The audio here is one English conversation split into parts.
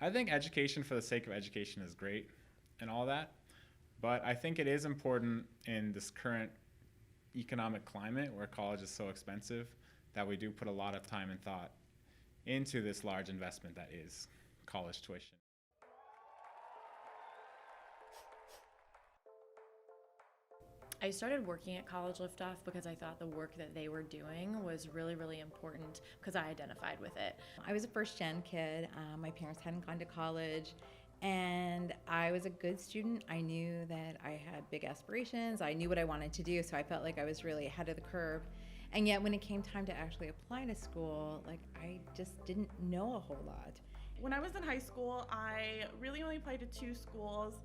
I think education for the sake of education is great and all that, but I think it is important in this current economic climate where college is so expensive that we do put a lot of time and thought into this large investment that is college tuition. I started working at College Liftoff because I thought the work that they were doing was really, really important because I identified with it. I was a first-gen kid. My parents hadn't gone to college, and I was a good student. I knew that I had big aspirations. I knew what I wanted to do, so I felt like I was really ahead of the curve. And yet when it came time to actually apply to school, I just didn't know a whole lot. When I was in high school, I really only applied to 2 schools.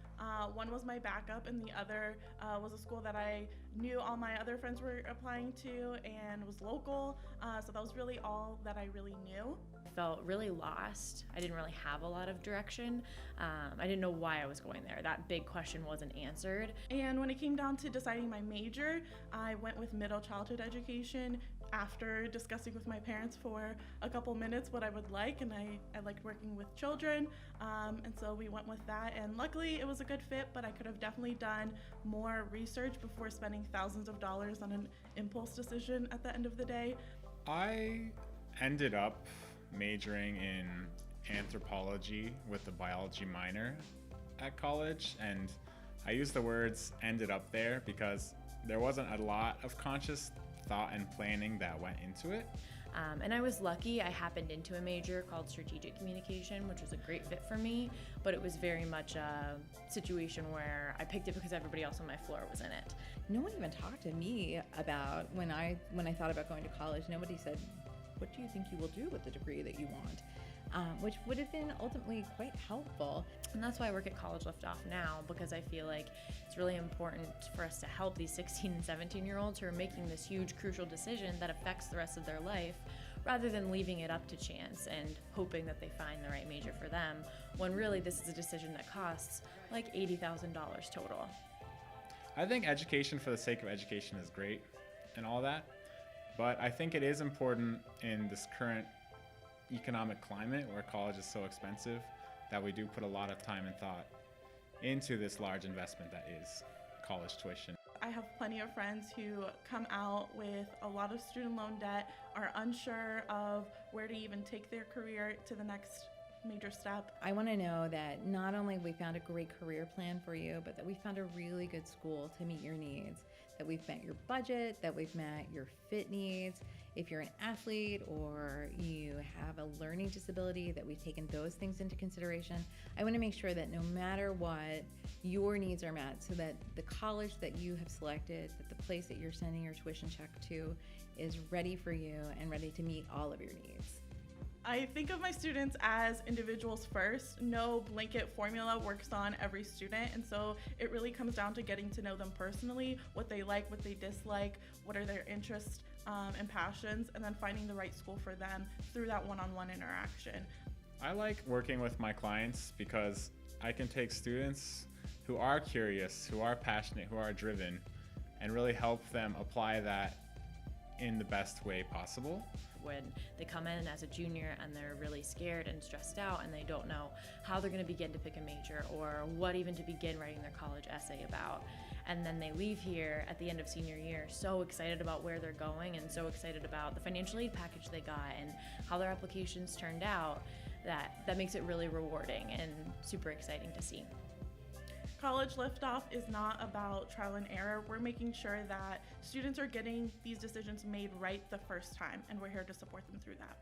One was my backup, and the other was a school that I knew all my other friends were applying to and was local. So that was really all that I really knew. I felt really lost. I didn't really have a lot of direction. I didn't know why I was going there. That big question wasn't answered. And when it came down to deciding my major, I went with middle childhood education after discussing with my parents for a couple minutes what I would like, and I liked working with children, and so we went with that, and luckily it was a good fit, but I could have definitely done more research before spending thousands of dollars on an impulse decision at the end of the day. I ended up majoring in anthropology with a biology minor at college, and I use the words ended up there because there wasn't a lot of conscious thought and planning that went into it. And I was lucky. I happened into a major called strategic communication, which was a great fit for me, but it was very much a situation where I picked it because everybody else on my floor was in it. No one even talked to me about when I thought about going to college. Nobody said, what do you think you will do with the degree that you want? Which would have been ultimately quite helpful. And that's why I work at College Liftoff now, because I feel like it's really important for us to help these 16 and 17-year-olds who are making this huge, crucial decision that affects the rest of their life, rather than leaving it up to chance and hoping that they find the right major for them, when really this is a decision that costs like $80,000 total. I think education for the sake of education is great and all that, but I think it is important in this current economic climate where college is so expensive that we do put a lot of time and thought into this large investment that is college tuition. I have plenty of friends who come out with a lot of student loan debt, are unsure of where to even take their career to the next major step. I want to know that not only we found a great career plan for you, but that we found a really good school to meet your needs, that we've met your budget, that we've met your fit needs. If you're an athlete or you have a learning disability, that we've taken those things into consideration. I want to make sure that no matter what, your needs are met, so that the college that you have selected, that the place that you're sending your tuition check to is ready for you and ready to meet all of your needs. I think of my students as individuals first. No blanket formula works on every student, and so it really comes down to getting to know them personally, what they like, what they dislike, what are their interests and passions, and then finding the right school for them through that one-on-one interaction. I like working with my clients because I can take students who are curious, who are passionate, who are driven, and really help them apply that in the best way possible. When they come in as a junior and they're really scared and stressed out and they don't know how they're going to begin to pick a major or what even to begin writing their college essay about. And then they leave here at the end of senior year so excited about where they're going and so excited about the financial aid package they got and how their applications turned out, that makes it really rewarding and super exciting to see. College Liftoff is not about trial and error. We're making sure that students are getting these decisions made right the first time, and we're here to support them through that.